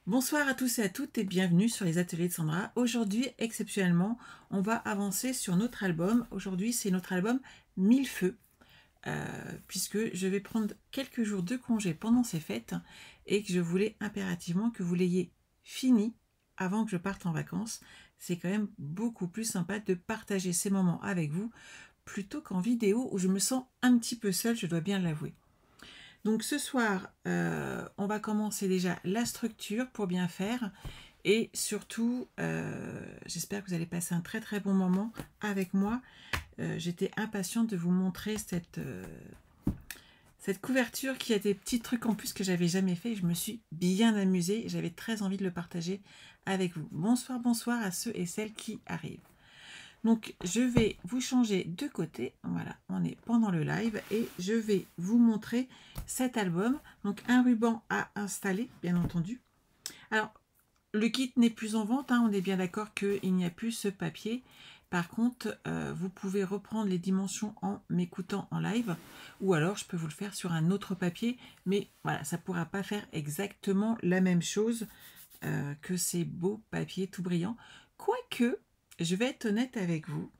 Bonsoir à tous et à toutes et bienvenue sur les ateliers de Sandra. Aujourd'hui, exceptionnellement, on va avancer sur notre album. Aujourd'hui, c'est notre album Mille Feux, puisque je vais prendre quelques jours de congé pendant ces fêtes et que je voulais impérativement que vous l'ayez fini avant que je parte en vacances. C'est quand même beaucoup plus sympa de partager ces moments avec vous plutôt qu'en vidéo où je me sens un petit peu seule, je dois bien l'avouer. Donc ce soir, on va commencer déjà la structure pour bien faire. Et surtout, j'espère que vous allez passer un très très bon moment avec moi. J'étais impatiente de vous montrer cette couverture qui a des petits trucs en plus que j'avais jamais fait. Je me suis bien amusée et j'avais très envie de le partager avec vous. Bonsoir, bonsoir à ceux et celles qui arrivent. Donc, je vais vous changer de côté. Voilà, on est pendant le live et je vais vous montrer cet album. Donc, un ruban à installer, bien entendu. Alors, le kit n'est plus en vente. On est bien d'accord qu'il n'y a plus ce papier. Par contre, vous pouvez reprendre les dimensions en m'écoutant en live. Ou alors, je peux vous le faire sur un autre papier. Mais voilà, ça ne pourra pas faire exactement la même chose que ces beaux papiers tout brillants. Quoique, je vais être honnête avec vous.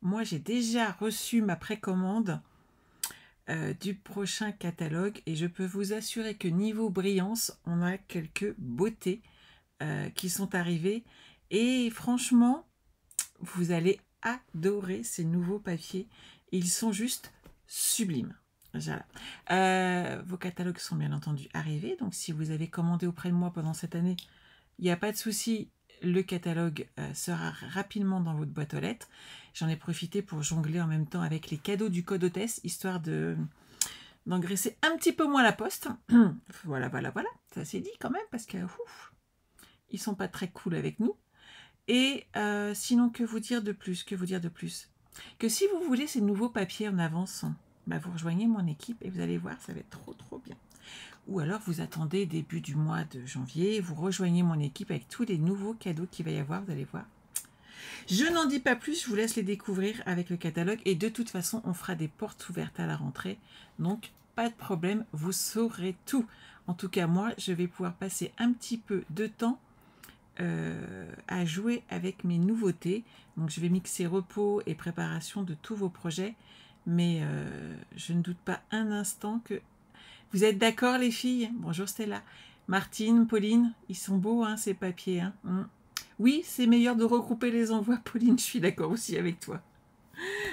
Moi, j'ai déjà reçu ma précommande du prochain catalogue et je peux vous assurer que niveau brillance, on a quelques beautés qui sont arrivées. Et franchement, vous allez adorer ces nouveaux papiers. Ils sont juste sublimes. Voilà. Vos catalogues sont bien entendu arrivés. Donc, si vous avez commandé auprès de moi pendant cette année, il n'y a pas de souci. Le catalogue sera rapidement dans votre boîte aux lettres. J'en ai profité pour jongler en même temps avec les cadeaux du code hôtesse, histoire d'engraisser un petit peu moins la poste. Voilà, voilà, voilà. Ça c'est dit quand même, parce que ils sont pas très cool avec nous. Et sinon, que vous dire de plus? Que si vous voulez ces nouveaux papiers en avance, bah, vous rejoignez mon équipe et vous allez voir, ça va être trop, trop bien. Ou alors vous attendez début du mois de janvier, vous rejoignez mon équipe avec tous les nouveaux cadeaux qu'il va y avoir, vous allez voir. Je n'en dis pas plus, je vous laisse les découvrir avec le catalogue et de toute façon on fera des portes ouvertes à la rentrée, donc pas de problème, vous saurez tout. En tout cas moi je vais pouvoir passer un petit peu de temps à jouer avec mes nouveautés, donc je vais mixer repos et préparation de tous vos projets, mais je ne doute pas un instant que vous êtes d'accord les filles? Bonjour Stella. Martine, Pauline, ils sont beaux ces papiers. Oui, c'est meilleur de regrouper les envois, Pauline, je suis d'accord aussi avec toi.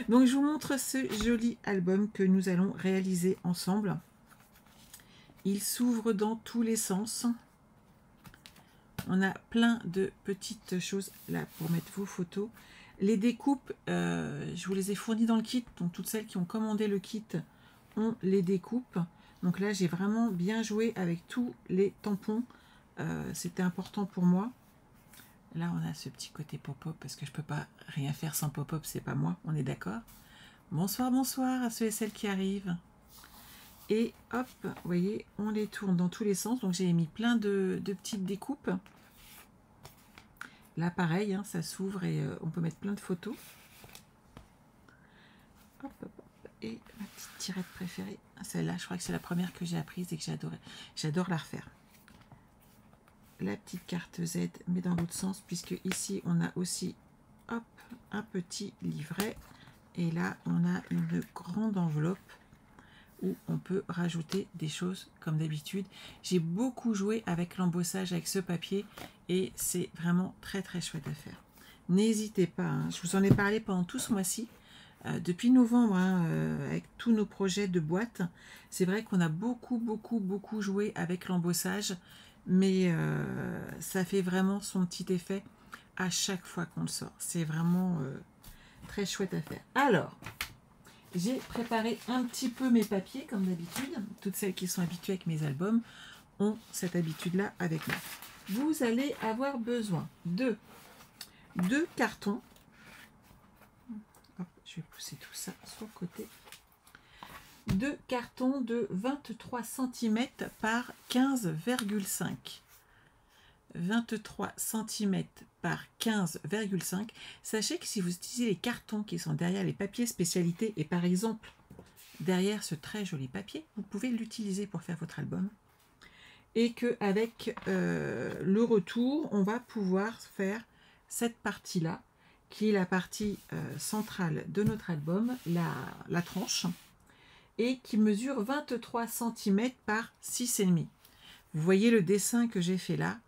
Donc je vous montre ce joli album que nous allons réaliser ensemble. Il s'ouvre dans tous les sens. On a plein de petites choses là pour mettre vos photos. Les découpes, je vous les ai fournies dans le kit. Donc toutes celles qui ont commandé le kit ont les découpes. Donc là, j'ai vraiment bien joué avec tous les tampons. C'était important pour moi. Là, on a ce petit côté pop-up parce que je ne peux pas rien faire sans pop-up, c'est pas moi, on est d'accord. Bonsoir, bonsoir à ceux et celles qui arrivent. Et hop, vous voyez, on les tourne dans tous les sens. Donc j'ai mis plein de petites découpes. Là, pareil, ça s'ouvre et on peut mettre plein de photos. Hop, hop, hop. Et ma petite tirette préférée, celle-là, je crois que c'est la première que j'ai apprise et que j'ai adoré. J'adore la refaire. La petite carte Z, mais dans l'autre sens, puisque ici, on a aussi hop, un petit livret. Et là, on a une grande enveloppe où on peut rajouter des choses comme d'habitude. J'ai beaucoup joué avec l'embossage avec ce papier et c'est vraiment très très chouette à faire. N'hésitez pas, je vous en ai parlé pendant tout ce mois-ci. Depuis novembre, avec tous nos projets de boîte, c'est vrai qu'on a beaucoup joué avec l'embossage, mais ça fait vraiment son petit effet à chaque fois qu'on le sort. C'est vraiment très chouette à faire. Alors, j'ai préparé un petit peu mes papiers, comme d'habitude. Toutes celles qui sont habituées avec mes albums ont cette habitude-là avec moi. Vous allez avoir besoin de 2 cartons. Hop, je vais pousser tout ça sur le côté. 2 cartons de 23 cm par 15,5. 23 cm par 15,5. Sachez que si vous utilisez les cartons qui sont derrière les papiers spécialités et par exemple derrière ce très joli papier, vous pouvez l'utiliser pour faire votre album. et qu'avec le retour, on va pouvoir faire cette partie-là, qui est la partie centrale de notre album, la tranche, et qui mesure 23 cm par 6,5. Vous voyez le dessin que j'ai fait là.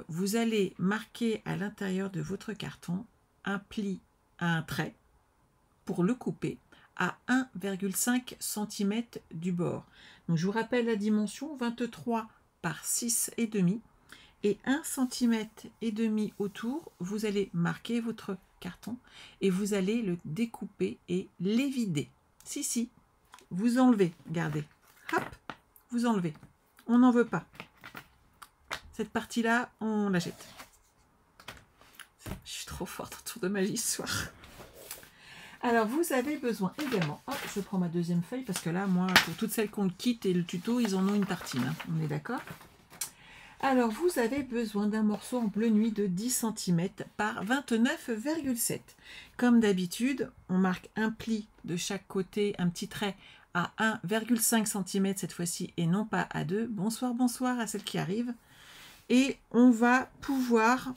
Vous allez marquer à l'intérieur de votre carton un pli à un trait pour le couper à 1,5 cm du bord. Donc je vous rappelle la dimension, 23 par 6,5 et 1 cm et demi autour. Vous allez marquer votre carton et vous allez le découper et l'évider. Si, vous enlevez, regardez, hop, vous enlevez. On n'en veut pas. Cette partie-là, on la jette. Je suis trop forte en tour de magie ce soir. Alors, vous avez besoin également... Hop, je prends ma deuxième feuille parce que là, moi, pour toutes celles qu'on quitte et le tuto, ils en ont une tartine. Hein, on est d'accord? Alors, vous avez besoin d'un morceau en bleu nuit de 10 cm par 29,7. Comme d'habitude, on marque un pli de chaque côté, un petit trait à 1,5 cm cette fois-ci et non pas à 2. Bonsoir, bonsoir à celles qui arrivent. Et on va pouvoir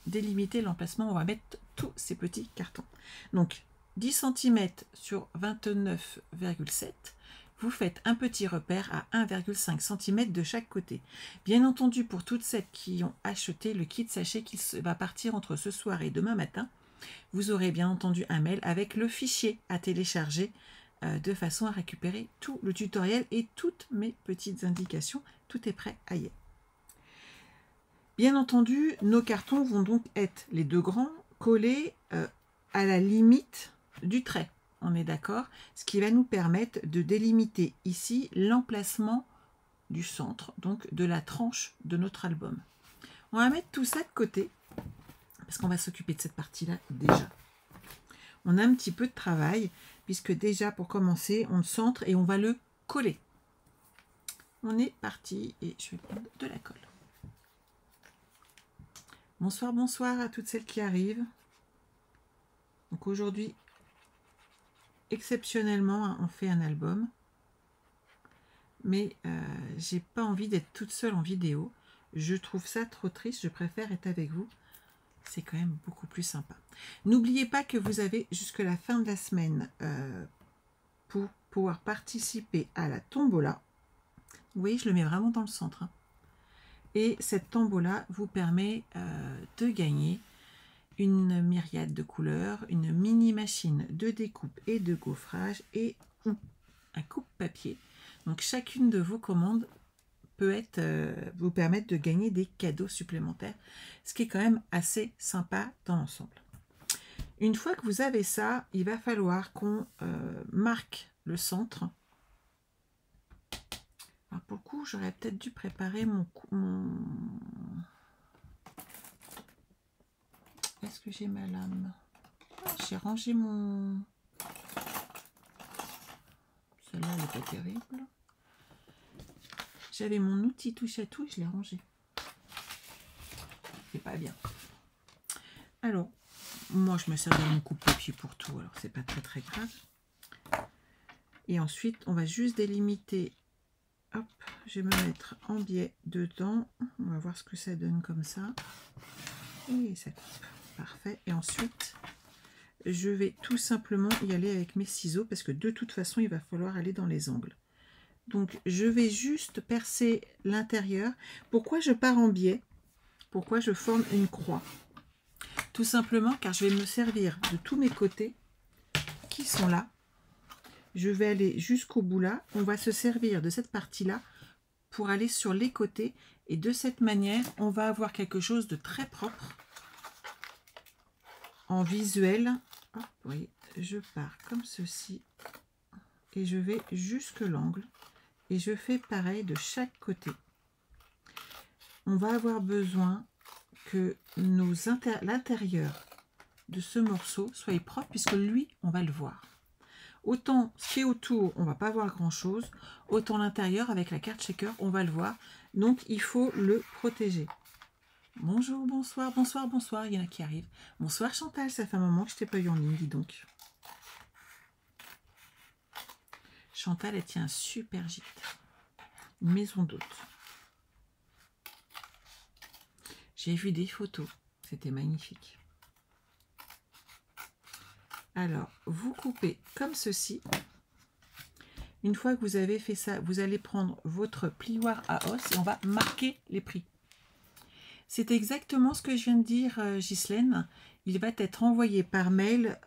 délimiter l'emplacement. On va mettre tous ces petits cartons. Donc 10 cm sur 29,7. Vous faites un petit repère à 1,5 cm de chaque côté. Bien entendu, pour toutes celles qui ont acheté le kit, sachez qu'il va partir entre ce soir et demain matin. Vous aurez bien entendu un mail avec le fichier à télécharger de façon à récupérer tout le tutoriel et toutes mes petites indications. Tout est prêt à y être. Bien entendu, nos cartons vont donc être les deux grands collés à la limite du trait. On est d'accord? Ce qui va nous permettre de délimiter ici l'emplacement du centre, donc de la tranche de notre album. On va mettre tout ça de côté, parce qu'on va s'occuper de cette partie-là déjà. On a un petit peu de travail, puisque déjà pour commencer, on le centre et on va le coller. On est parti et je vais prendre de la colle. Bonsoir, bonsoir à toutes celles qui arrivent. Donc aujourd'hui, exceptionnellement, on fait un album. Mais j'ai pas envie d'être toute seule en vidéo. Je trouve ça trop triste. Je préfère être avec vous. C'est quand même beaucoup plus sympa. N'oubliez pas que vous avez jusqu'à la fin de la semaine pour pouvoir participer à la tombola. Vous voyez, je le mets vraiment dans le centre. Hein. Et cette tombola vous permet de gagner une myriade de couleurs, une mini machine de découpe et de gaufrage et un coupe-papier. Donc chacune de vos commandes peut être, vous permettre de gagner des cadeaux supplémentaires, ce qui est quand même assez sympa dans l'ensemble. Une fois que vous avez ça, il va falloir qu'on marque le centre. Alors pour le coup, j'aurais peut-être dû préparer mon... Est-ce que j'ai ma lame? J'ai rangé mon... Celle-là, elle n'est pas terrible. J'avais mon outil touche à tout et je l'ai rangé. C'est pas bien. Alors, moi, je me sers de mon coupe-papier pour tout, alors c'est pas très grave. Et ensuite, on va juste délimiter. Hop, je vais me mettre en biais dedans. On va voir ce que ça donne comme ça. Et ça coupe. Parfait. Et ensuite, je vais tout simplement y aller avec mes ciseaux parce que de toute façon, il va falloir aller dans les angles. Donc, je vais juste percer l'intérieur. Pourquoi je pars en biais? Pourquoi je forme une croix? Tout simplement car je vais me servir de tous mes côtés qui sont là. Je vais aller jusqu'au bout là. On va se servir de cette partie-là pour aller sur les côtés. Et de cette manière, on va avoir quelque chose de très propre en visuel. Hop, oui, je pars comme ceci. Et je vais jusque l'angle. Et je fais pareil de chaque côté. On va avoir besoin que l'intérieur de ce morceau soit propre puisque lui, on va le voir. Autant ce qui est autour, on va pas voir grand chose, autant l'intérieur avec la carte shaker, on va le voir. Donc il faut le protéger. Bonjour, bonsoir, bonsoir, bonsoir, il y en a qui arrivent. Bonsoir Chantal, ça fait un moment que je t'ai pas eu en ligne, dis donc. Chantal, elle tient un super gîte. une maison d'hôte. J'ai vu des photos, c'était magnifique. Alors, vous coupez comme ceci. Une fois que vous avez fait ça, vous allez prendre votre plioir à os et on va marquer les prix. C'est exactement ce que je viens de dire, Ghislaine. Il va être envoyé par mail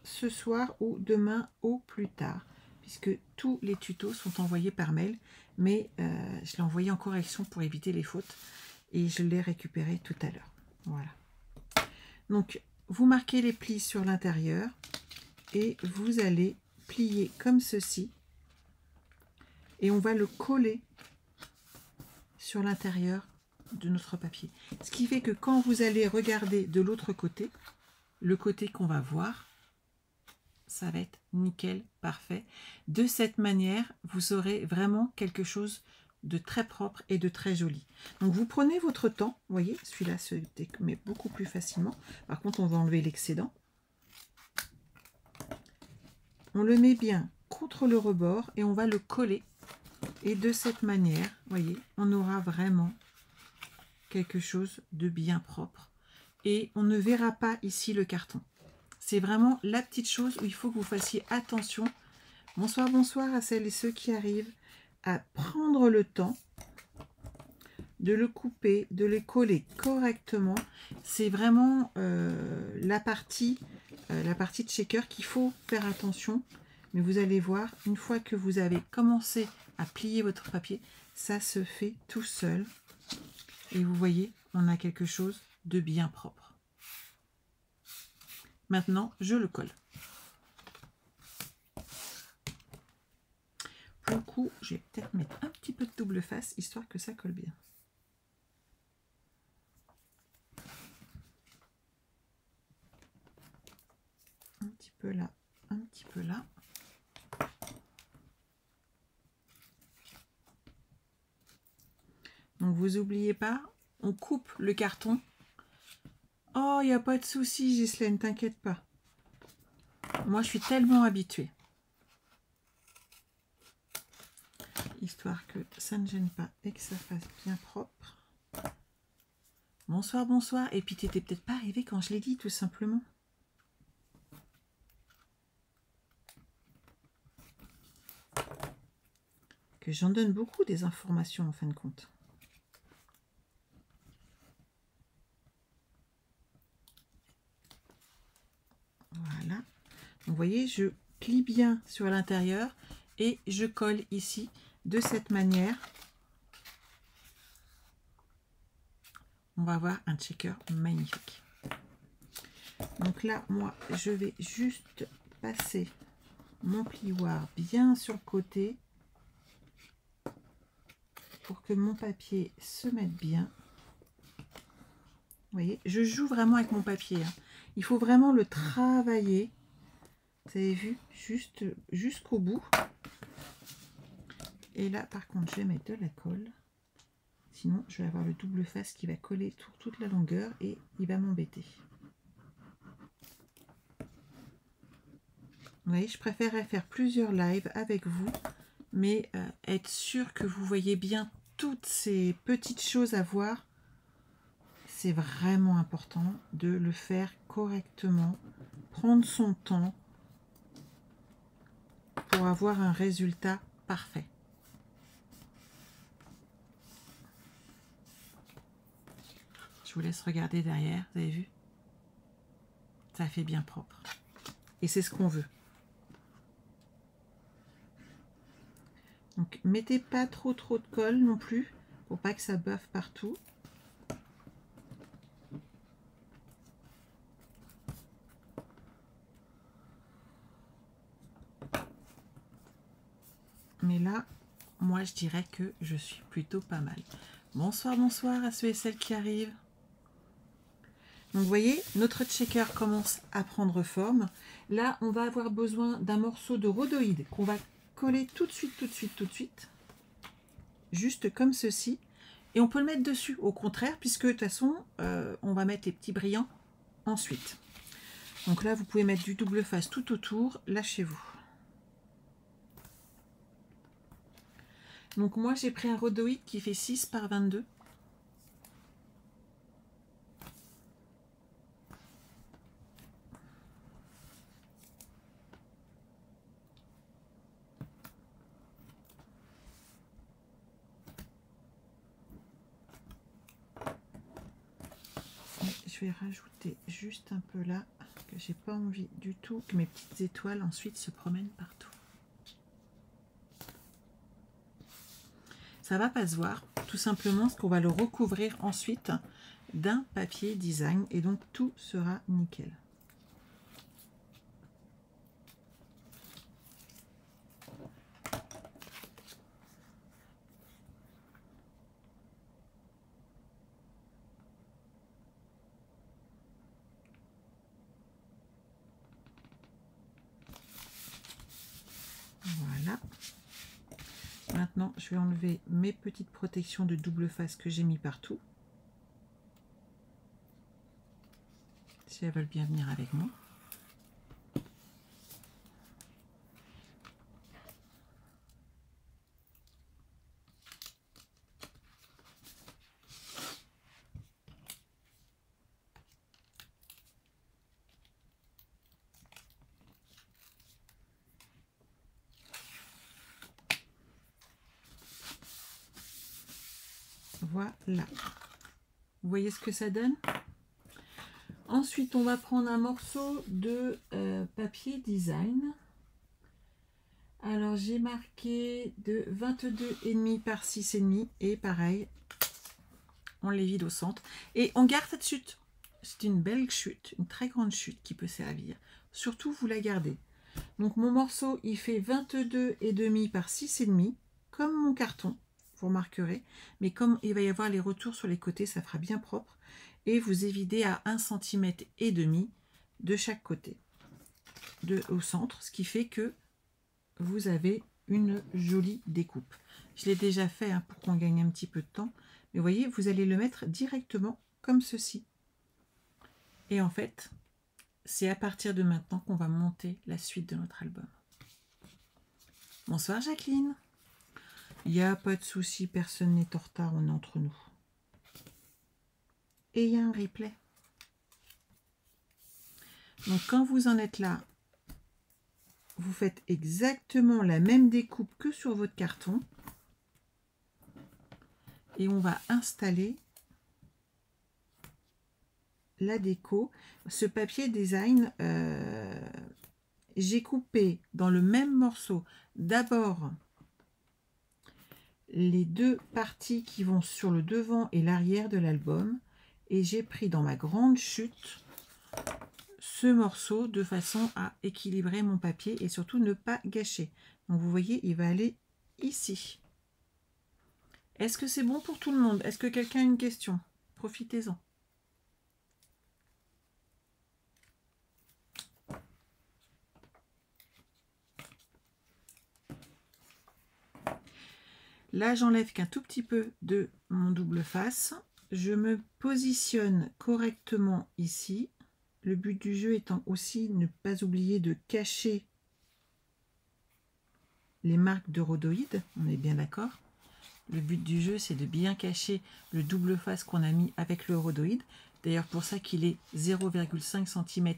ce soir ou demain au plus tard, puisque tous les tutos sont envoyés par mail, mais je l'ai envoyé en correction pour éviter les fautes et je l'ai récupéré tout à l'heure. Voilà. Donc, vous marquez les plis sur l'intérieur et vous allez plier comme ceci et on va le coller sur l'intérieur de notre papier. Ce qui fait que quand vous allez regarder de l'autre côté, le côté qu'on va voir, ça va être nickel, parfait. De cette manière, vous aurez vraiment quelque chose de très propre et de très joli. Donc vous prenez votre temps, vous voyez, celui-là se démet beaucoup plus facilement. Par contre, on va enlever l'excédent. On le met bien contre le rebord et on va le coller. Et de cette manière, vous voyez, on aura vraiment quelque chose de bien propre. Et on ne verra pas ici le carton. C'est vraiment la petite chose où il faut que vous fassiez attention. Bonsoir, bonsoir à celles et ceux qui arrivent à prendre le temps de le couper, de les coller correctement. C'est vraiment la partie de shaker qu'il faut faire attention. Mais vous allez voir, une fois que vous avez commencé à plier votre papier, ça se fait tout seul. Et vous voyez, on a quelque chose de bien propre. Maintenant, je le colle. Pour le coup, je vais peut-être mettre un petit peu de double face, histoire que ça colle bien. Un petit peu là, un petit peu là. Donc, vous n'oubliez pas, on coupe le carton. Oh, il n'y a pas de souci, Ghislaine, t'inquiète pas. Moi, je suis tellement habituée. Histoire que ça ne gêne pas et que ça fasse bien propre. Bonsoir, bonsoir. Et puis, tu n'étais peut-être pas arrivé quand je l'ai dit, tout simplement. Que j'en donne beaucoup des informations, en fin de compte. Voilà. Donc, vous voyez, je plie bien sur l'intérieur et je colle ici de cette manière. On va avoir un checker magnifique. Donc là, moi, je vais juste passer mon plioir bien sur le côté pour que mon papier se mette bien. Vous voyez, je joue vraiment avec mon papier. Hein. Il faut vraiment le travailler. Vous avez vu, juste jusqu'au bout. Et là, par contre, je vais mettre de la colle. Sinon, je vais avoir le double face qui va coller sur toute la longueur et il va m'embêter. Vous voyez, je préférerais faire plusieurs lives avec vous, mais être sûr que vous voyez bien toutes ces petites choses à voir. C'est vraiment important de le faire correctement, prendre son temps pour avoir un résultat parfait. Je vous laisse regarder derrière, vous avez vu? Ça fait bien propre. Et c'est ce qu'on veut. Donc, mettez pas trop de colle non plus, pour pas que ça baffe partout. Mais là, moi, je dirais que je suis plutôt pas mal. Bonsoir, bonsoir à ceux et celles qui arrivent. Donc, vous voyez, notre checker commence à prendre forme. Là, on va avoir besoin d'un morceau de rhodoïde qu'on va coller tout de suite. Juste comme ceci. Et on peut le mettre dessus, au contraire, puisque de toute façon, on va mettre les petits brillants ensuite. Donc là, vous pouvez mettre du double face tout autour. Lâchez-vous. Donc moi j'ai pris un rhodoïde qui fait 6 par 22. Je vais rajouter juste un peu là, que j'ai pas envie du tout que mes petites étoiles ensuite se promènent partout. Ça va pas se voir, tout simplement parce qu'on va le recouvrir ensuite d'un papier design et donc tout sera nickel. Voilà. Maintenant, je vais enlever mes petites protections de double face que j'ai mis partout. Si elles veulent bien venir avec moi. Voilà. Vous voyez ce que ça donne? Ensuite, on va prendre un morceau de papier design. Alors, j'ai marqué de 22,5 par 6,5 et pareil, on les vide au centre. Et on garde cette chute. C'est une belle chute, une très grande chute qui peut servir. Surtout, vous la gardez. Donc, mon morceau, il fait 22,5 par 6,5, comme mon carton. Vous remarquerez, mais comme il va y avoir les retours sur les côtés, ça fera bien propre. Et vous évidez à 1,5 cm de chaque côté, au centre, ce qui fait que vous avez une jolie découpe. Je l'ai déjà fait hein, pour qu'on gagne un petit peu de temps, mais vous voyez, vous allez le mettre directement comme ceci. Et en fait, c'est à partir de maintenant qu'on va monter la suite de notre album. Bonsoir Jacqueline. Il n'y a pas de souci, personne n'est en retard, on est entre nous. Et il y a un replay. Donc quand vous en êtes là, vous faites exactement la même découpe que sur votre carton. Et on va installer la déco. Ce papier design, j'ai coupé dans le même morceau d'abord les deux parties qui vont sur le devant et l'arrière de l'album. Et j'ai pris dans ma grande chute ce morceau de façon à équilibrer mon papier et surtout ne pas gâcher. Donc vous voyez, il va aller ici. Est-ce que c'est bon pour tout le monde? Est-ce que quelqu'un a une question? Profitez-en. Là, j'enlève qu'un tout petit peu de mon double face. Je me positionne correctement ici. Le but du jeu étant aussi ne pas oublier de cacher les marques de rhodoïde. On est bien d'accord? Le but du jeu, c'est de bien cacher le double face qu'on a mis avec le rhodoïde. D'ailleurs, pour ça qu'il est 0,5 cm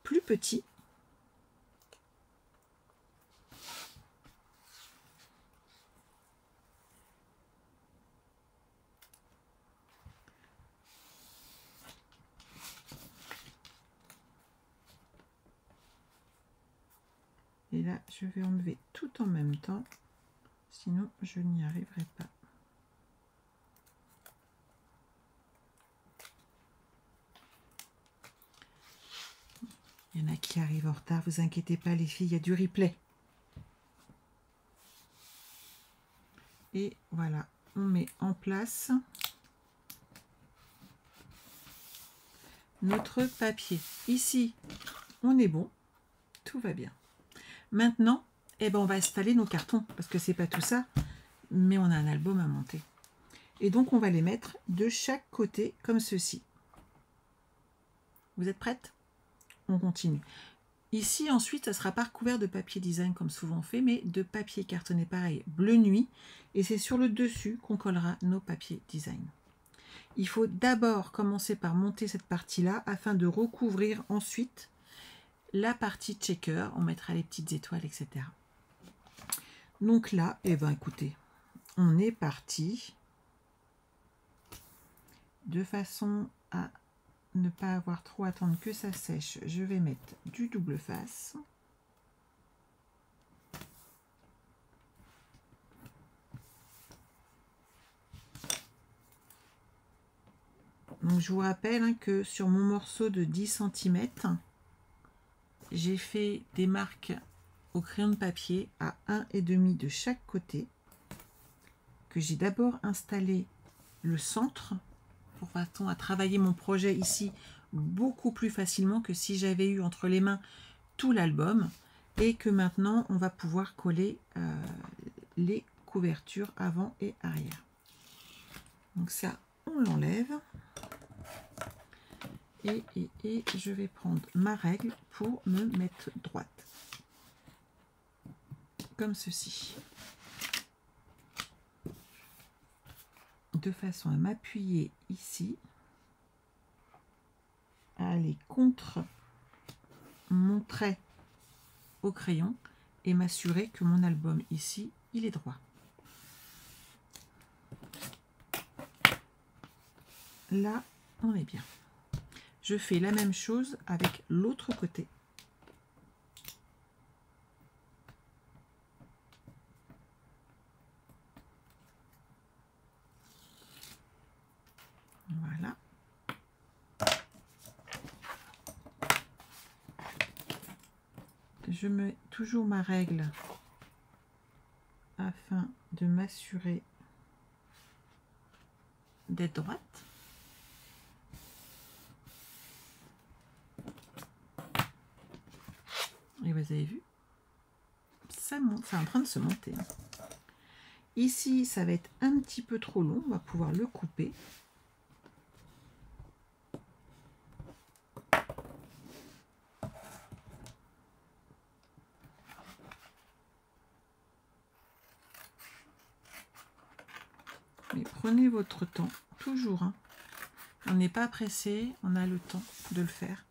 plus petit. Et là, je vais enlever tout en même temps, sinon je n'y arriverai pas. Il y en a qui arrivent en retard, vous inquiétez pas les filles, il y a du replay. Et voilà, on met en place notre papier. Ici, on est bon, tout va bien. Maintenant, eh ben, on va installer nos cartons, parce que c'est pas tout ça, mais on a un album à monter. Et donc, on va les mettre de chaque côté, comme ceci. Vous êtes prêtes? On continue. Ici, ensuite, ça sera pas recouvert de papier design comme souvent fait, mais de papier cartonné pareil, bleu nuit. Et c'est sur le dessus qu'on collera nos papiers design. Il faut d'abord commencer par monter cette partie-là afin de recouvrir ensuite la partie checker. On mettra les petites étoiles, etc. Donc là, eh ben, écoutez, on est parti de façon à ne pas avoir trop à attendre que ça sèche. Je vais mettre du double face. Donc je vous rappelle que sur mon morceau de 10 cm, j'ai fait des marques au crayon de papier à 1,5 de chaque côté, que j'ai d'abord installé le centre pour façon à travailler mon projet ici beaucoup plus facilement que si j'avais eu entre les mains tout l'album, et que maintenant on va pouvoir coller les couvertures avant et arrière. Donc ça, on l'enlève. Et je vais prendre ma règle pour me mettre droite. Comme ceci. De façon à m'appuyer ici, à aller contre mon trait au crayon et m'assurer que mon album ici, il est droit. Là, on est bien. Je fais la même chose avec l'autre côté. Voilà. Je mets toujours ma règle afin de m'assurer d'être droite. Et vous avez vu, ça monte, c'est en train de se monter. Ici, ça va être un petit peu trop long, on va pouvoir le couper. Mais prenez votre temps, toujours. Hein. On n'est pas pressé, on a le temps de le faire.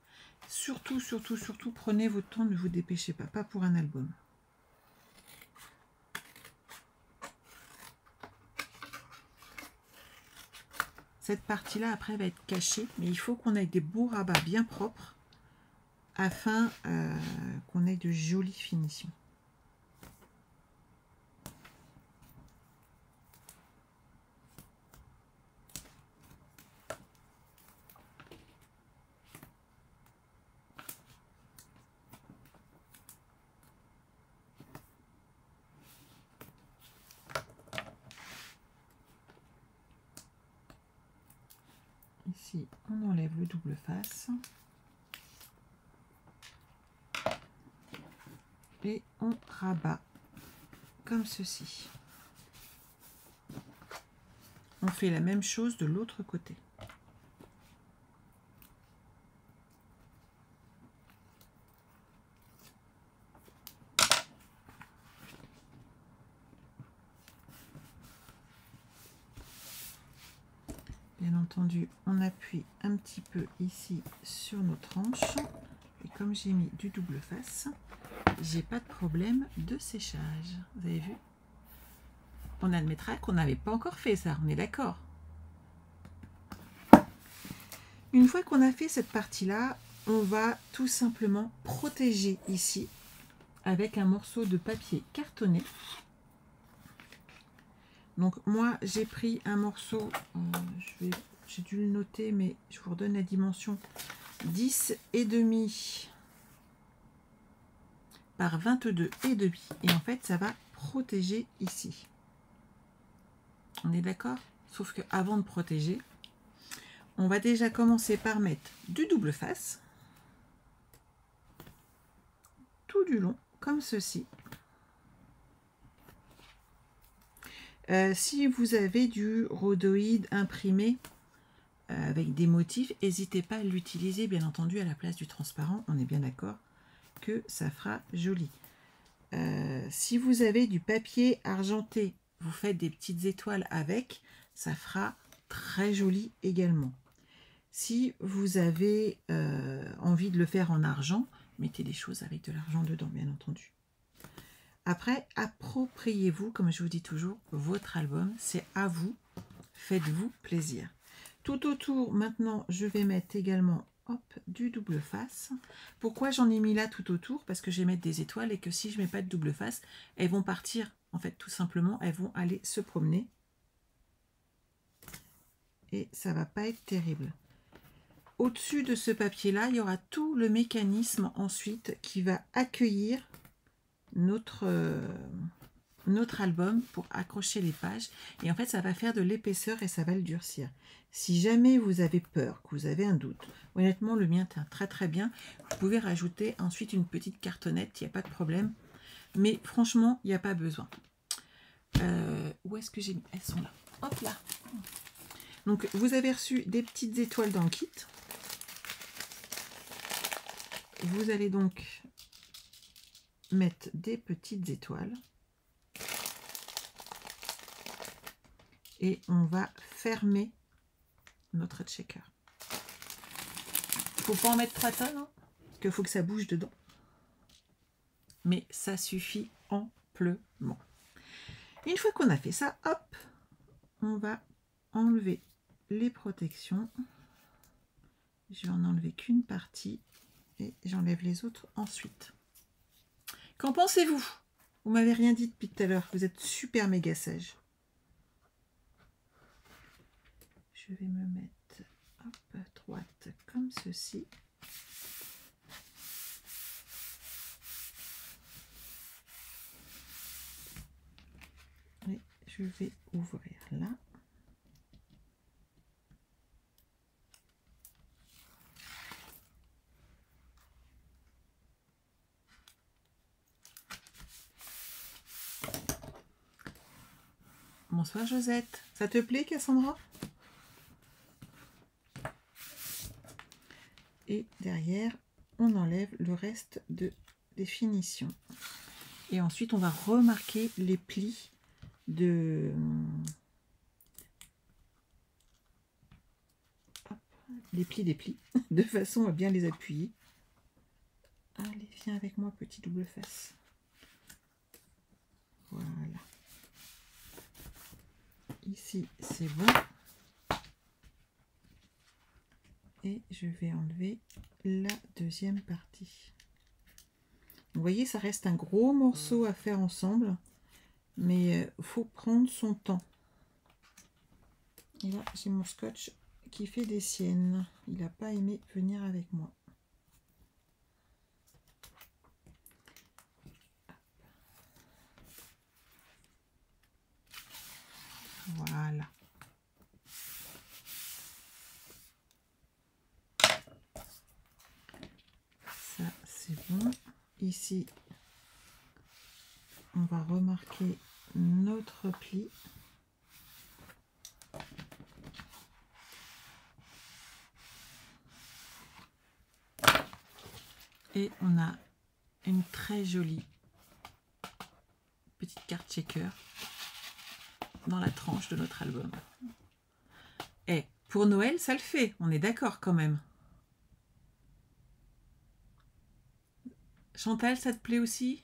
Surtout, surtout, surtout, prenez votre temps, ne vous dépêchez pas, pas pour un album. Cette partie-là, après, va être cachée, mais il faut qu'on ait des beaux rabats bien propres afin qu'on ait de jolies finitions. Ici, on enlève le double face. Et on rabat comme ceci. On fait la même chose de l'autre côté. Bien entendu, on appuie un petit peu ici sur nos tranches. Et comme j'ai mis du double face, j'ai pas de problème de séchage. Vous avez vu? On admettra qu'on n'avait pas encore fait ça, on est d'accord? Une fois qu'on a fait cette partie-là, on va tout simplement protéger ici avec un morceau de papier cartonné. Donc moi j'ai pris un morceau, j'ai dû le noter mais je vous redonne la dimension, 10,5 par 22,5 et en fait ça va protéger ici. On est d'accord? Sauf que avant de protéger, on va déjà commencer par mettre du double face tout du long comme ceci. Si vous avez du rhodoïde imprimé avec des motifs, n'hésitez pas à l'utiliser bien entendu à la place du transparent, on est bien d'accord. que ça fera joli. Si vous avez du papier argenté, vous faites des petites étoiles avec, ça fera très joli également. Si vous avez envie de le faire en argent, mettez des choses avec de l'argent dedans, bien entendu. Après, appropriez-vous, comme je vous dis toujours, votre album. C'est à vous. Faites-vous plaisir. Tout autour, maintenant, je vais mettre également du double face. Pourquoi j'en ai mis là tout autour? Parce que je vais mettre des étoiles et que si je ne mets pas de double face, elles vont partir. En fait, tout simplement, elles vont aller se promener. Et ça ne va pas être terrible. Au-dessus de ce papier-là, il y aura tout le mécanisme ensuite qui va accueillir notre album pour accrocher les pages. Et en fait, ça va faire de l'épaisseur et ça va le durcir. Si jamais vous avez peur, que vous avez un doute, honnêtement, le mien tient très très bien. Vous pouvez rajouter ensuite une petite cartonnette, il n'y a pas de problème. Mais franchement, il n'y a pas besoin. Où est-ce que j'ai mis? Elles sont là. Hop là. Donc, vous avez reçu des petites étoiles dans le kit. Vous allez donc mettre des petites étoiles. Et on va fermer notre checker. Faut pas en mettre 3 tonnes, hein, parce qu'il faut que ça bouge dedans. Mais ça suffit amplement. Une fois qu'on a fait ça, hop, on va enlever les protections. Je vais en enlever qu'une partie et j'enlève les autres ensuite. Qu'en pensez-vous? Vous m'avez rien dit depuis tout à l'heure. Vous êtes super méga sage. Je vais me mettre droite comme ceci. Et je vais ouvrir là. Bonsoir Josette. Ça te plaît Cassandra? Et derrière, on enlève le reste des finitions. Et ensuite, on va remarquer les plis de... Hop, les plis, de façon à bien les appuyer. Allez, viens avec moi, petit double face. Voilà. Ici, c'est bon. Et je vais enlever la deuxième partie. Vous voyez, ça reste un gros morceau à faire ensemble, mais faut prendre son temps. Et là, j'ai mon scotch qui fait des siennes. Il n'a pas aimé venir avec moi. Voilà. Ça, c'est bon. Ici, on va remarquer notre pli. Et on a une très jolie petite carte checker dans la tranche de notre album. Et pour Noël, ça le fait. On est d'accord quand même. Chantal, ça te plaît aussi?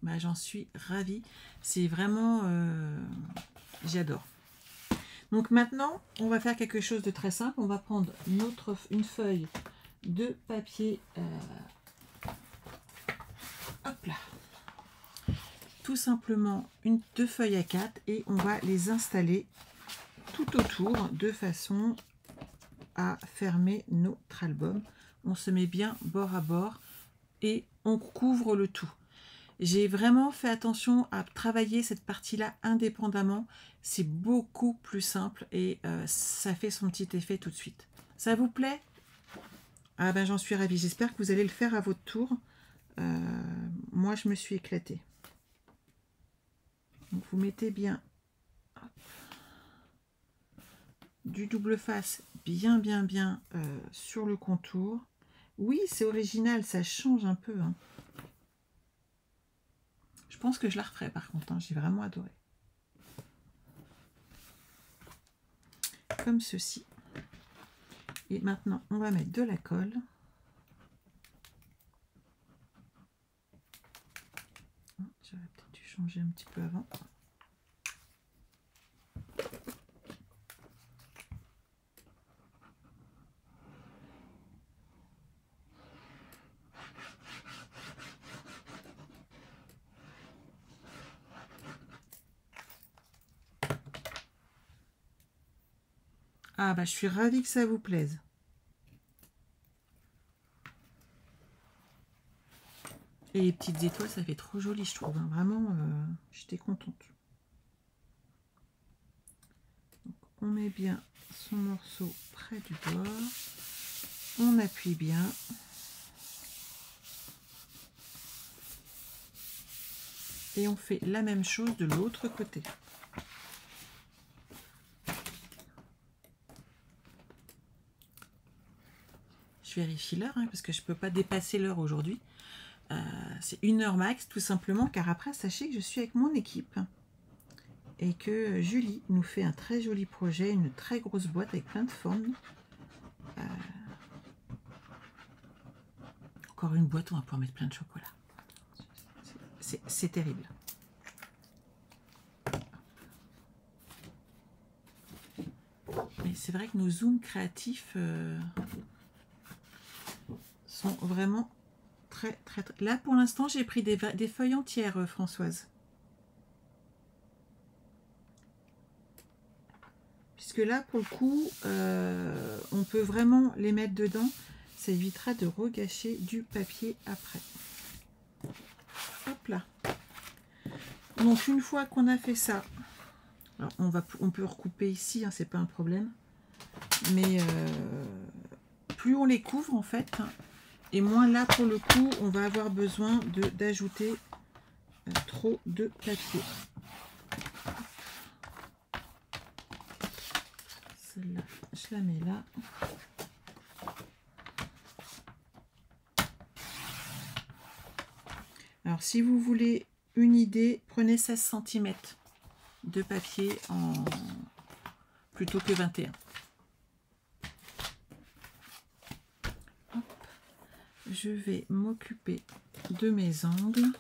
Bah, j'en suis ravie. C'est vraiment... j'adore. Donc maintenant, on va faire quelque chose de très simple. On va prendre une feuille de papier... hop là. Tout simplement deux feuilles A4 et on va les installer tout autour de façon à fermer notre album. On se met bien bord à bord et on couvre le tout. J'ai vraiment fait attention à travailler cette partie-là indépendamment. C'est beaucoup plus simple et ça fait son petit effet tout de suite. Ça vous plaît? Ah ben j'en suis ravie. J'espère que vous allez le faire à votre tour. Moi, je me suis éclatée. Donc, vous mettez bien du double face bien sur le contour. Oui, c'est original, ça change un peu. Hein. Je pense que je la referai par contre, hein, j'ai vraiment adoré. Comme ceci. Et maintenant, on va mettre de la colle. J'aurais peut-être dû changer un petit peu avant. Ah bah je suis ravie que ça vous plaise. Et les petites étoiles, ça fait trop joli, je trouve. Hein. Vraiment, j'étais contente. Donc, on met bien son morceau près du bord. On appuie bien. Et on fait la même chose de l'autre côté. Je vérifie l'heure, hein, parce que je ne peux pas dépasser l'heure aujourd'hui. C'est 1 heure max, tout simplement, car après, sachez que je suis avec mon équipe. Et que Julie nous fait un très joli projet, une très grosse boîte avec plein de formes. Encore une boîte, on va pouvoir mettre plein de chocolat. C'est terrible. Mais c'est vrai que nos zooms créatifs sont vraiment très. Là, pour l'instant, j'ai pris des feuilles entières, Françoise. Puisque là, pour le coup, on peut vraiment les mettre dedans. Ça évitera de regâcher du papier après. Hop là. Donc, une fois qu'on a fait ça, alors on peut recouper ici, hein, c'est pas un problème. Mais plus on les couvre, en fait, et moins là, pour le coup, on va avoir besoin d'ajouter trop de papier. Celle-là, je la mets là. Alors, si vous voulez une idée, prenez 16 cm de papier plutôt que 21. Hop. Je vais m'occuper de mes angles.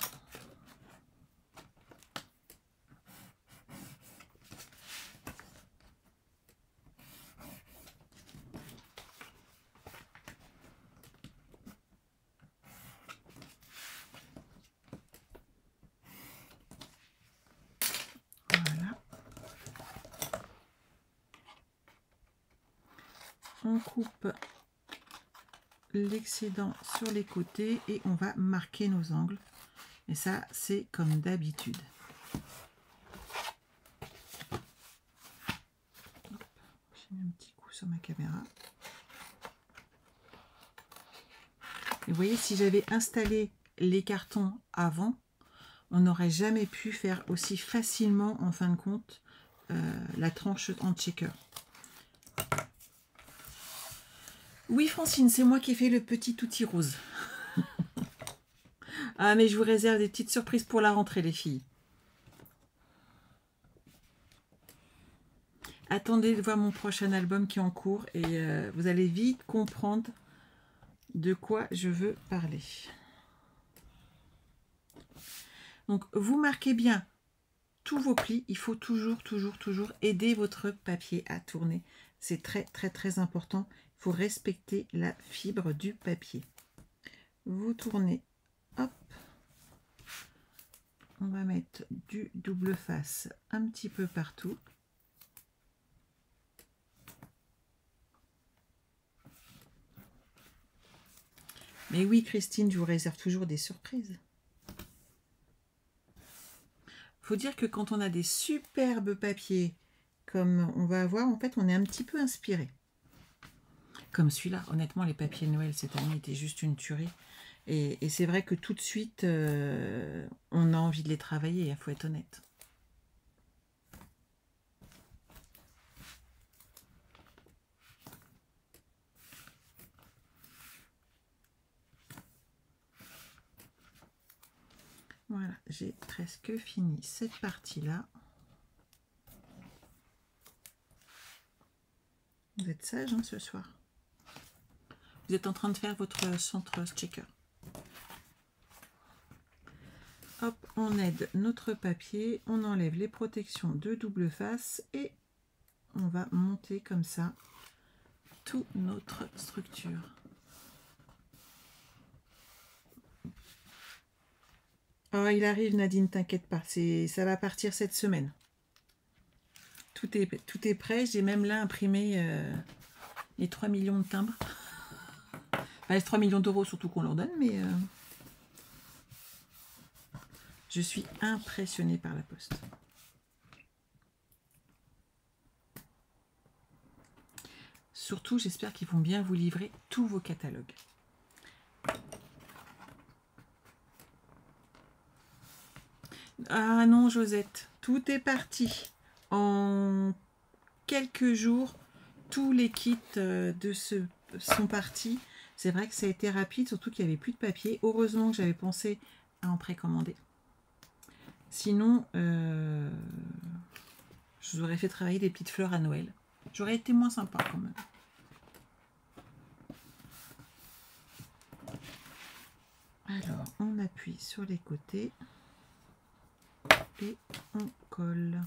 On coupe l'excédent sur les côtés et on va marquer nos angles. Et ça, c'est comme d'habitude. J'ai mis un petit coup sur ma caméra. Et vous voyez, si j'avais installé les cartons avant, on n'aurait jamais pu faire aussi facilement, en fin de compte, la tranche en checker. Oui, Francine, c'est moi qui ai fait le petit outil rose. Ah, mais je vous réserve des petites surprises pour la rentrée, les filles. Attendez de voir mon prochain album qui est en cours et vous allez vite comprendre de quoi je veux parler. Donc, vous marquez bien tous vos plis. Il faut toujours aider votre papier à tourner. C'est très important. Il faut respecter la fibre du papier. Vous tournez, hop. On va mettre du double face un petit peu partout. Mais oui, Christine, je vous réserve toujours des surprises. Il faut dire que quand on a des superbes papiers, comme on va avoir, en fait, on est un petit peu inspiré. Comme celui-là, honnêtement, les papiers de Noël cette année étaient juste une tuerie. Et c'est vrai que tout de suite, on a envie de les travailler, il faut être honnête. Voilà, j'ai presque fini cette partie-là. Vous êtes sage hein, ce soir. Vous êtes en train de faire votre centre checker. Hop, on aide notre papier, on enlève les protections de double face et on va monter comme ça toute notre structure. Oh, il arrive Nadine, t'inquiète pas, ça va partir cette semaine. Tout est prêt, j'ai même là imprimé les 3 millions de timbres. Enfin, les 3 millions d'euros surtout qu'on leur donne, mais je suis impressionnée par la poste. Surtout, j'espère qu'ils vont bien vous livrer tous vos catalogues. Ah non, Josette, tout est parti. En quelques jours, tous les kits sont partis. C'est vrai que ça a été rapide, surtout qu'il n'y avait plus de papier. Heureusement que j'avais pensé à en précommander. Sinon, je vous aurais fait travailler des petites fleurs à Noël. J'aurais été moins sympa quand même. Alors, on appuie sur les côtés et on colle.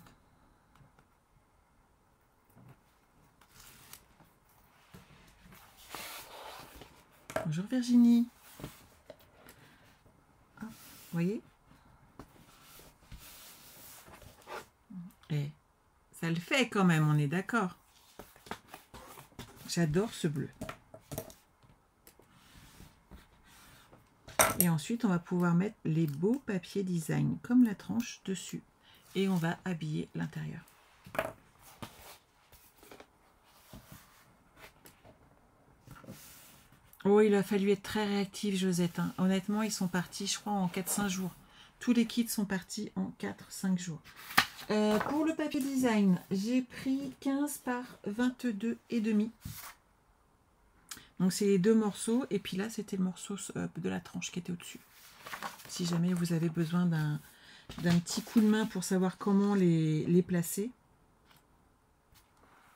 Bonjour Virginie. Ah, vous voyez? Et ça le fait quand même, on est d'accord. J'adore ce bleu. Et ensuite, on va pouvoir mettre les beaux papiers design comme la tranche dessus. Et on va habiller l'intérieur. Oh, il a fallu être très réactif, Josette. Hein. Honnêtement, ils sont partis, je crois, en 4-5 jours. Tous les kits sont partis en 4-5 jours. Pour le papier design, j'ai pris 15 par 22,5. Donc, c'est les deux morceaux. Et puis là, c'était le morceau de la tranche qui était au-dessus. Si jamais vous avez besoin d'un petit coup de main pour savoir comment les placer.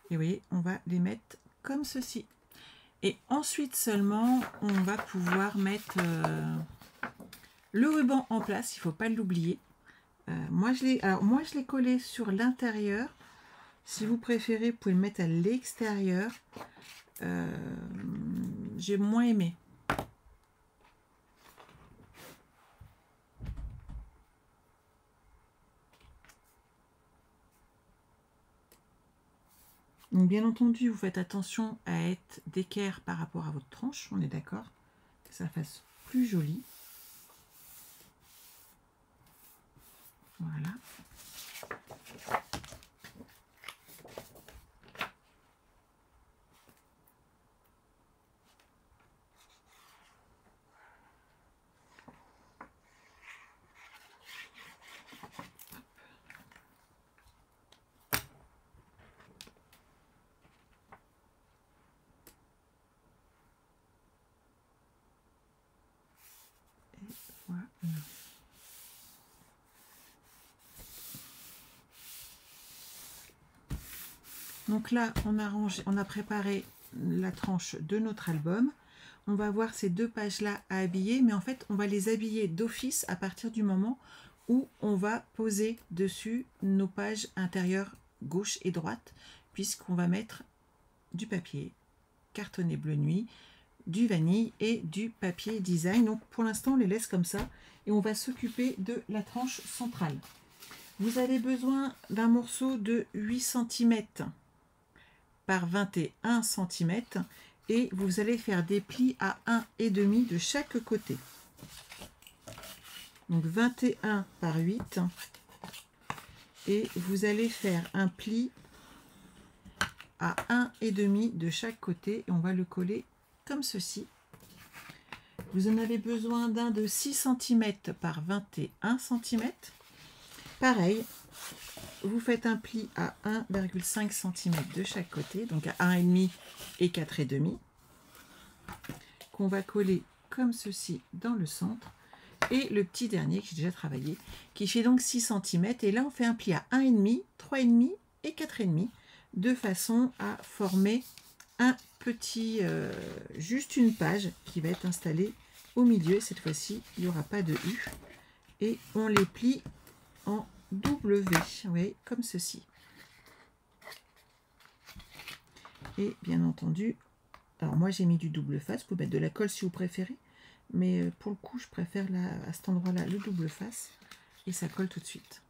Et vous voyez, on va les mettre comme ceci. Et ensuite seulement, on va pouvoir mettre le ruban en place. Il ne faut pas l'oublier. Moi, je l'ai collé sur l'intérieur. Si vous préférez, vous pouvez le mettre à l'extérieur. J'ai moins aimé. Donc, bien entendu, vous faites attention à être d'équerre par rapport à votre tranche. On est d'accord? Que ça fasse plus joli. Voilà. Voilà. Donc là, on a préparé la tranche de notre album. On va voir ces deux pages-là à habiller, mais en fait, on va les habiller d'office à partir du moment où on va poser dessus nos pages intérieures gauche et droite, puisqu'on va mettre du papier cartonné bleu nuit, du vanille et du papier design. Donc pour l'instant, on les laisse comme ça et on va s'occuper de la tranche centrale. Vous avez besoin d'un morceau de 8 cm par 21 cm et vous allez faire des plis à 1,5 de chaque côté. Donc 21 par 8 et vous allez faire un pli à 1,5 de chaque côté et on va le coller comme ceci. Vous en avez besoin d'un de 6 cm par 21 cm. Pareil, vous faites un pli à 1,5 cm de chaque côté, donc à 1,5 et 4,5, qu'on va coller comme ceci dans le centre. Et le petit dernier que j'ai déjà travaillé, qui fait donc 6 cm. Et là, on fait un pli à 1,5, 3,5 et 4,5, de façon à former un petit, juste une page qui va être installée au milieu. Cette fois-ci, il n'y aura pas de U. Et on les plie en W, oui, comme ceci. Et bien entendu, alors moi j'ai mis du double face, vous pouvez mettre de la colle si vous préférez, mais pour le coup je préfère là, à cet endroit-là le double face, et ça colle tout de suite.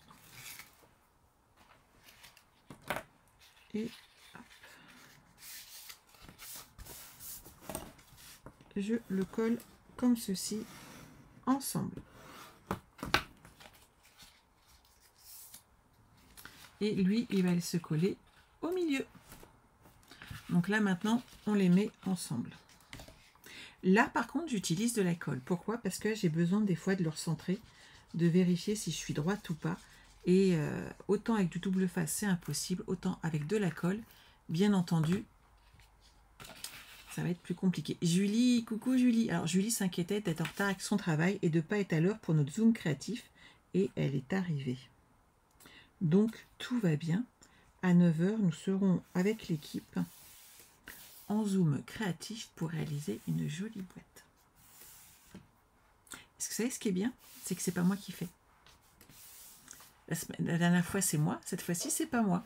Et hop, je le colle comme ceci ensemble. Et lui, il va se coller au milieu. Donc là, maintenant, on les met ensemble. Là, par contre, j'utilise de la colle. Pourquoi? Parce que j'ai besoin des fois de le recentrer, de vérifier si je suis droite ou pas. Et autant avec du double face, c'est impossible. Autant avec de la colle, bien entendu, ça va être plus compliqué. Julie, coucou Julie. Alors, Julie s'inquiétait d'être en retard avec son travail et de ne pas être à l'heure pour notre Zoom créatif. Et elle est arrivée. Donc, tout va bien. À 9 h, nous serons avec l'équipe en Zoom créatif pour réaliser une jolie boîte. Est-ce que vous savez ce qui est bien? C'est que c'est pas moi qui fais. La dernière fois, c'est moi. Cette fois-ci, c'est pas moi.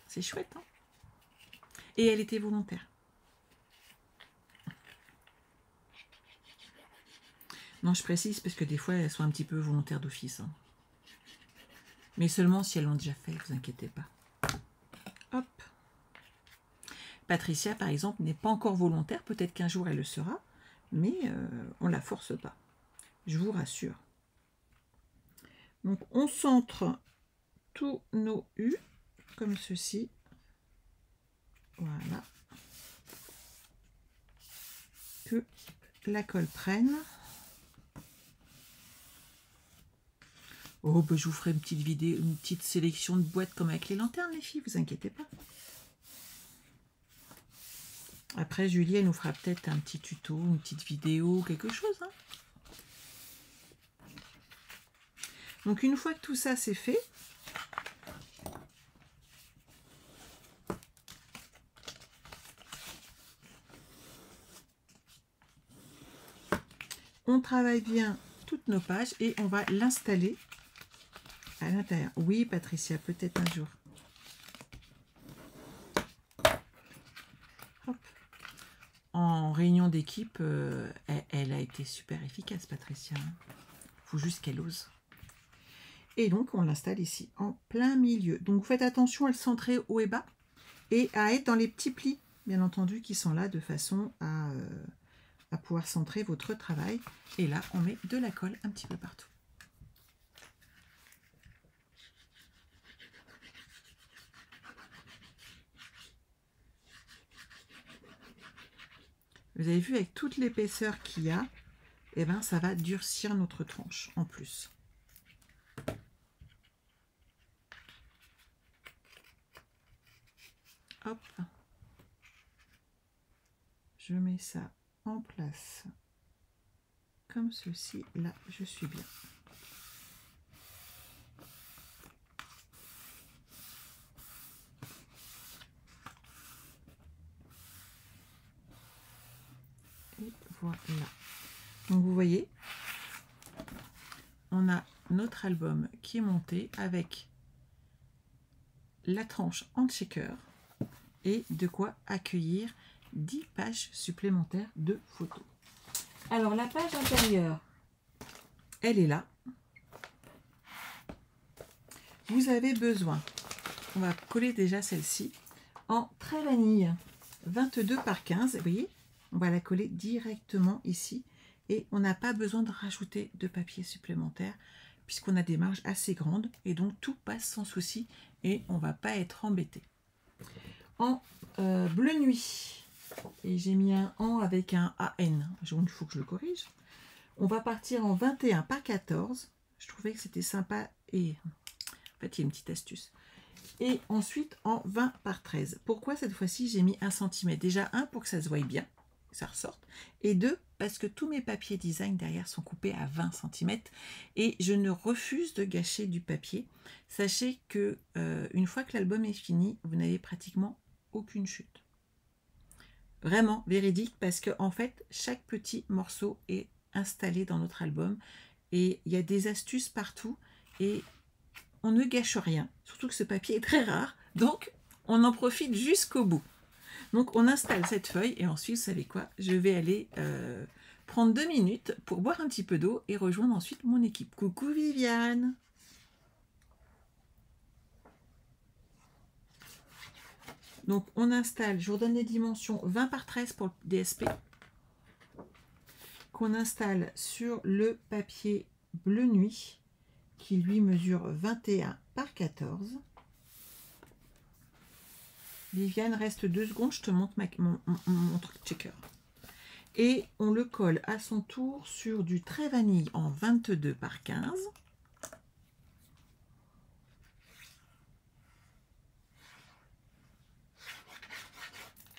C'est chouette, hein? Et elle était volontaire. Non, je précise parce que des fois, elles sont un petit peu volontaires d'office. Hein. Mais seulement si elles l'ont déjà fait, vous inquiétez pas. Hop. Patricia, par exemple, n'est pas encore volontaire. Peut-être qu'un jour, elle le sera. Mais on ne la force pas. Je vous rassure. Donc, on centre tous nos U comme ceci. Voilà. Que la colle prenne. Oh, ben, je vous ferai une petite vidéo, une petite sélection de boîtes comme avec les lanternes, les filles, vous inquiétez pas. Après, Julie, elle nous fera peut-être un petit tuto, une petite vidéo, quelque chose. Hein. Donc, une fois que tout ça c'est fait, on travaille bien toutes nos pages et on va l'installer à l'intérieur. Oui, Patricia, peut-être un jour. Hop. En réunion d'équipe, elle a été super efficace, Patricia. Il faut juste qu'elle ose. Et donc, on l'installe ici, en plein milieu. Donc, faites attention à le centrer haut et bas et à être dans les petits plis, bien entendu, qui sont là de façon à pouvoir centrer votre travail. Et là, on met de la colle un petit peu partout. Vous avez vu, avec toute l'épaisseur qu'il y a, eh ben, ça va durcir notre tranche en plus. Hop. Je mets ça en place comme ceci. Là, je suis bien. Et voilà. Donc, vous voyez, on a notre album qui est monté avec la tranche en checker et de quoi accueillir 10 pages supplémentaires de photos. Alors, la page intérieure, elle est là. Vous avez besoin, on va coller déjà celle-ci, en trait vanille 22 par 15, vous voyez, on va la coller directement ici et on n'a pas besoin de rajouter de papier supplémentaire puisqu'on a des marges assez grandes et donc tout passe sans souci et on ne va pas être embêté. En bleu nuit, et j'ai mis un en avec un AN, donc il faut que je le corrige. On va partir en 21 par 14, je trouvais que c'était sympa et en fait il y a une petite astuce. Et ensuite en 20 par 13. Pourquoi cette fois-ci j'ai mis 1 cm? Déjà un pour que ça se voie bien. ça ressorte. Et 2, parce que tous mes papiers design derrière sont coupés à 20 cm et je ne refuse de gâcher du papier. Sachez que une fois que l'album est fini, vous n'avez pratiquement aucune chute. Vraiment véridique, parce que en fait, chaque petit morceau est installé dans notre album et il y a des astuces partout et on ne gâche rien. Surtout que ce papier est très rare, donc on en profite jusqu'au bout. Donc on installe cette feuille et ensuite, vous savez quoi, je vais aller prendre 2 minutes pour boire un petit peu d'eau et rejoindre ensuite mon équipe. Coucou Viviane! Donc on installe, je vous redonne les dimensions, 20 par 13 pour le DSP, qu'on installe sur le papier bleu nuit, qui lui mesure 21 par 14. Viviane, reste 2 secondes, je te montre mon truc checker. Et on le colle à son tour sur du trait vanille en 22 par 15.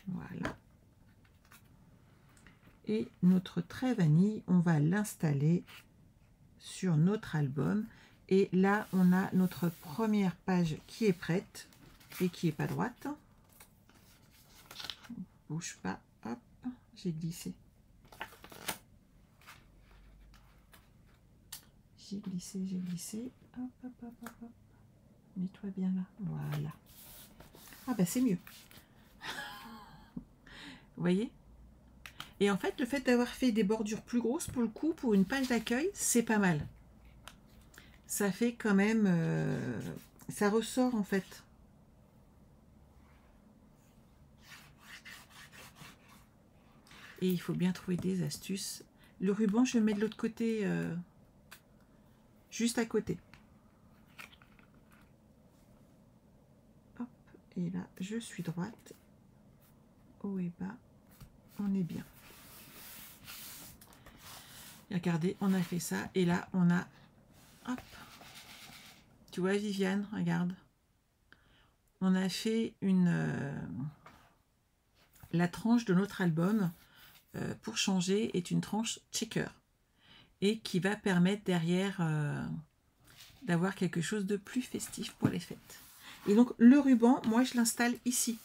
Voilà. Et notre trait vanille, on va l'installer sur notre album. Et là, on a notre première page qui est prête et qui n'est pas droite. Bouge pas, hop, j'ai glissé. J'ai glissé, hop, hop, hop, hop, hop. Mets-toi bien là, voilà. Ah bah c'est mieux. Vous voyez? Et en fait, le fait d'avoir fait des bordures plus grosses, pour le coup, pour une page d'accueil, c'est pas mal. Ça fait quand même... ça ressort en fait. Et il faut bien trouver des astuces. Le ruban, je le mets de l'autre côté, juste à côté. Hop, et là, je suis droite. Haut et bas, on est bien. Et regardez, on a fait ça. Et là, on a... Hop. Tu vois, Viviane, regarde. On a fait la tranche de notre album pour changer est une tranche checker et qui va permettre derrière d'avoir quelque chose de plus festif pour les fêtes. Et donc le ruban, moi je l'installe ici.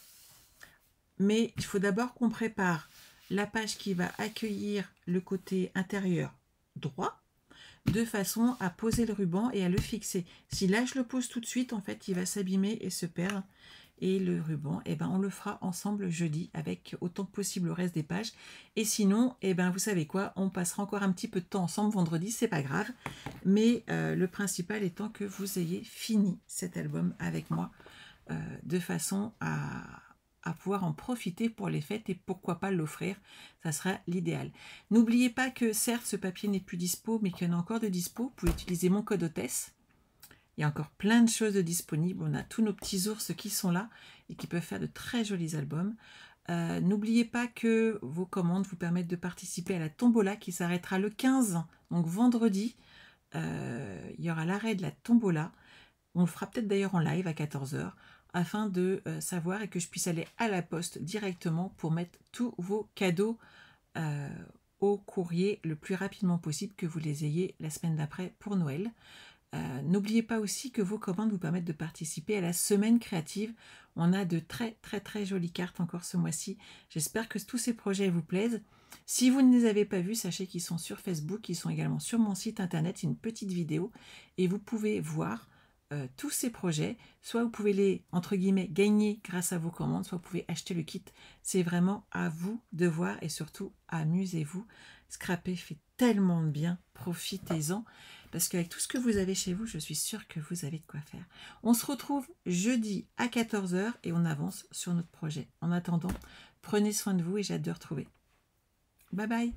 Mais il faut d'abord qu'on prépare la page qui va accueillir le côté intérieur droit, de façon à poser le ruban et à le fixer. Si là je le pose tout de suite, en fait il va s'abîmer et se perdre. Et le ruban, eh ben, on le fera ensemble jeudi avec autant que possible le reste des pages. Et sinon, eh ben, vous savez quoi, on passera encore un petit peu de temps ensemble vendredi, c'est pas grave. Mais le principal étant que vous ayez fini cet album avec moi de façon à pouvoir en profiter pour les fêtes et pourquoi pas l'offrir, ça sera l'idéal. N'oubliez pas que certes ce papier n'est plus dispo, mais qu'il y en a encore de dispo. Vous pouvez utiliser mon code hôtesse. Il y a encore plein de choses disponibles. On a tous nos petits ours qui sont là et qui peuvent faire de très jolis albums. N'oubliez pas que vos commandes vous permettent de participer à la tombola qui s'arrêtera le 15, donc vendredi. Il y aura l'arrêt de la tombola. On le fera peut-être d'ailleurs en live à 14 h afin de savoir et que je puisse aller à la poste directement pour mettre tous vos cadeaux au courrier le plus rapidement possible, que vous les ayez la semaine d'après pour Noël. N'oubliez pas aussi que vos commandes vous permettent de participer à la semaine créative. On a de très jolies cartes encore ce mois-ci. J'espère que tous ces projets vous plaisent. Si vous ne les avez pas vus, sachez qu'ils sont sur Facebook, ils sont également sur mon site internet. C'est une petite vidéo et vous pouvez voir tous ces projets. Soit vous pouvez les, entre guillemets, gagner grâce à vos commandes, soit vous pouvez acheter le kit. C'est vraiment à vous de voir et surtout amusez-vous. Scraper fait tellement de bien, profitez-en. Parce qu'avec tout ce que vous avez chez vous, je suis sûre que vous avez de quoi faire. On se retrouve jeudi à 14 h et on avance sur notre projet. En attendant, prenez soin de vous et j'ai hâte de retrouver. Bye bye!